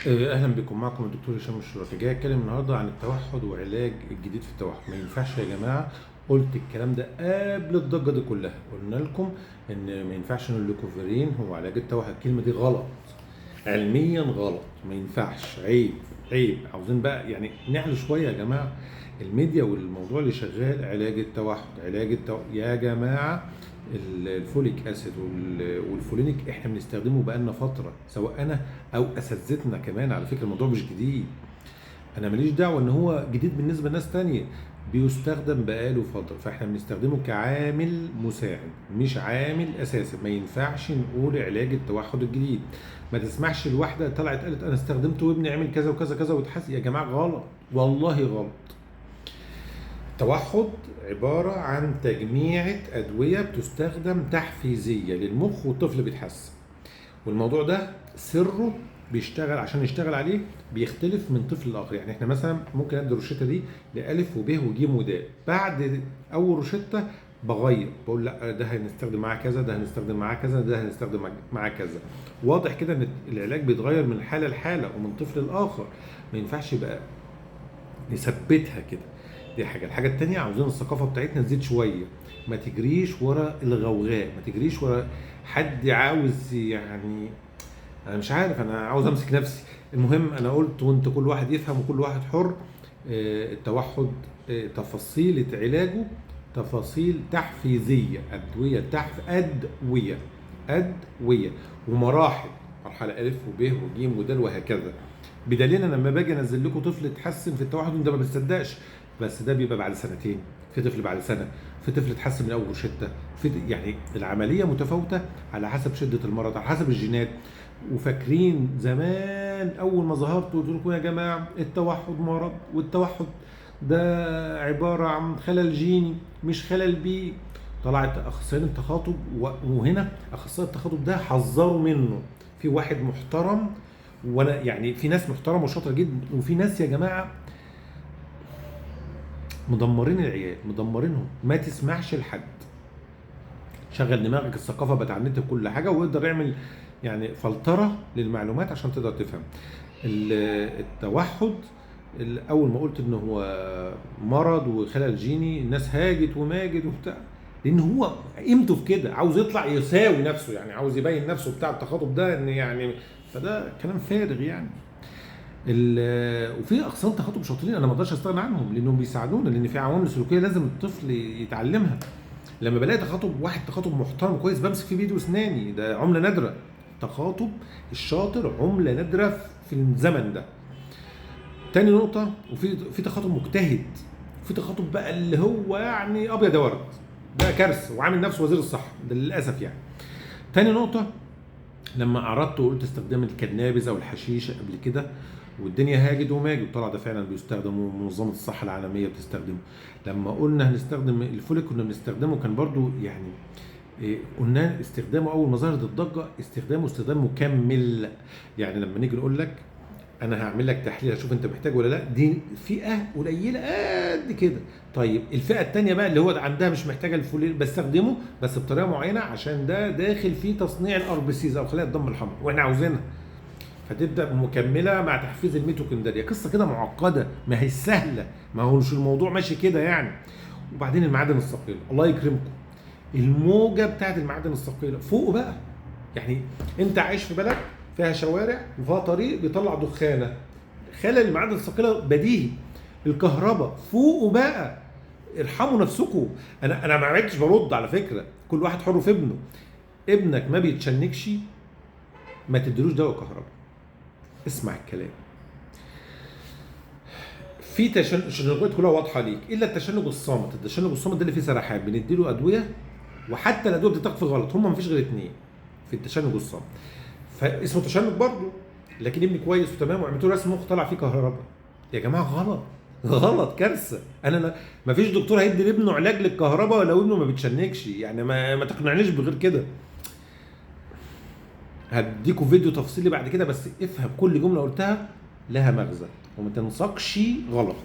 اهلا بكم. معكم الدكتور هشام الشرافي. جاي اتكلم النهارده عن التوحد وعلاج الجديد في التوحد. ما ينفعش يا جماعه، قلت الكلام ده قبل الضجه دي كلها. قلنا لكم ان ما ينفعش ان اللوكوفيرين هو علاج التوحد. الكلمه دي غلط، علميا غلط، ما ينفعش، عيب عيب. عاوزين بقى يعني نعلو شويه يا جماعه. الميديا والموضوع اللي شغال علاج التوحد، يا جماعه. الفوليك اسيد والفولينيك احنا بنستخدمه بقالنا فتره، سواء انا او اساتذتنا كمان. على فكره الموضوع مش جديد، انا ماليش دعوه ان هو جديد بالنسبه لناس تانية. بيستخدم بقاله فتره، فاحنا بنستخدمه كعامل مساعد مش عامل اساسي. ما ينفعش نقول علاج التوحد الجديد. ما تسمعش الواحده طلعت قالت انا استخدمته وابني عمل كذا وكذا كذا وتحس. يا جماعه غلط، والله غلط. التوحد عبارة عن تجميعة أدوية بتستخدم تحفيزية للمخ والطفل بيتحسن. والموضوع ده سره بيشتغل، عشان يشتغل عليه بيختلف من طفل لآخر. يعني احنا مثلا ممكن ادي الروشته دي لألف وب وج ودال، بعد أول روشته بغير، بقول لا ده هنستخدم معاه كذا، ده هنستخدم معاه كذا، ده هنستخدم معاه كذا. واضح كده ان العلاج بيتغير من حالة لحالة ومن طفل لآخر. ما ينفعش يبقى نثبتها كده. دي حاجه. الحاجه التانيه، عاوزين الثقافه بتاعتنا تزيد شويه. ما تجريش ورا الغوغاء، ما تجريش ورا حد عاوز يعني. انا مش عارف، انا عاوز امسك نفسي. المهم انا قلت وانت كل واحد يفهم وكل واحد حر. التوحد تفاصيل علاجه تفاصيل تحفيزيه، ادويه ومراحل. مرحله الف وب وج ودال وهكذا. بدليل انا لما باجي انزل لكم طفل اتحسن في التوحد انت ما بتصدقش، بس ده بيبقى بعد سنتين، في طفل بعد سنه، في طفل اتحسن من اول روشته. يعني العمليه متفاوته على حسب شده المرض، على حسب الجينات. وفاكرين زمان اول ما ظهرت قلت لكم يا جماعه التوحد مرض، والتوحد ده عباره عن خلل جيني مش خلل بيئي. طلعت اخصائيين التخاطب وهنا اخصائي التخاطب ده حذروا منه. في واحد محترم، وانا يعني في ناس محترمه وشاطره جدا، وفي ناس يا جماعه مدمرين العيال، مدمرينهم. ما تسمعش لحد، شغل دماغك. الثقافه بقت على النت بكل حاجه، ويقدر يعمل يعني فلتره للمعلومات عشان تقدر تفهم. التوحد اول ما قلت ان هو مرض وخلل جيني، الناس هاجت وماجت وبتاع، لان هو قيمته في كده، عاوز يطلع يساوي نفسه، يعني عاوز يبين نفسه بتاع التخاطب ده ان يعني. فده كلام فارغ يعني. وفي اقسام تخاطب شاطرين انا ما اقدرش استغنى عنهم لانهم بيساعدونا، لان في عوامل سلوكيه لازم الطفل يتعلمها. لما بلاقي تخاطب محترم كويس بمسك فيه بايدي واسناني، ده عمله نادره. تخاطب الشاطر عمله نادره في الزمن ده. تاني نقطه، وفي تخاطب مجتهد، في تخاطب بقى اللي هو يعني ابيض يا ورد، ده كارثه وعامل نفسه وزير الصحه ده للاسف يعني. تاني نقطه، لما اعرضت وقلت استخدام الكنابس او الحشيش قبل كده، والدنيا هاجد وماجد، طلع ده فعلا بيستخدم ومنظمه الصحه العالميه بتستخدمه. لما قلنا هنستخدم الفوليك كنا بنستخدمه، كان برضو يعني قلنا استخدامه اول ما ظهرت الضجه استخدام مكمل. يعني لما نيجي نقول لك انا هعمل لك تحليل اشوف انت محتاج ولا لا، دي فئه قليله قد كده. طيب الفئه الثانيه بقى اللي هو عندها مش محتاجه الفوليك، بستخدمه بس بطريقه معينه عشان ده داخل فيه تصنيع الار بي سيز او خلايا الدم الحمراء واحنا عاوزينها. فتبدا مكمله مع تحفيز الميتوكوندريا. قصه كده معقده، ما هي سهله، ما هو مش الموضوع ماشي كده يعني. وبعدين المعادن الثقيله، الله يكرمكم، الموجه بتاعت المعادن الثقيله فوق بقى. يعني انت عايش في بلد فيها شوارع وفيها طريق بيطلع دخانه، خلل المعادن الثقيله بديهي. الكهرباء فوق بقى، ارحموا نفسكم. انا ما عدتش برد على فكره، كل واحد حر في ابنه. ابنك ما بيتشنكش ما تديلوش دواء كهرباء. اسمع الكلام. في تشنجات كلها واضحه ليك الا التشنج الصامت. التشنج الصامت ده اللي فيه سرحان، بنديله ادويه، وحتى الادويه بتتاخد في غلط. هم مفيش غير اتنين في التشنج الصامت، فاسمه تشنج برضه. لكن ابني كويس وتمام وعملت له رسم مخ طلع فيه كهرباء. يا جماعه غلط، غلط، كارثه. انا ما فيش دكتور هيدي لابنه علاج للكهرباء لو ابنه ما بيتشنجش. يعني ما تقنعنيش بغير كده. هديكوا فيديو تفصيلي بعد كده، بس افهم كل جمله قلتها لها مغزى وما تنسقش غلط.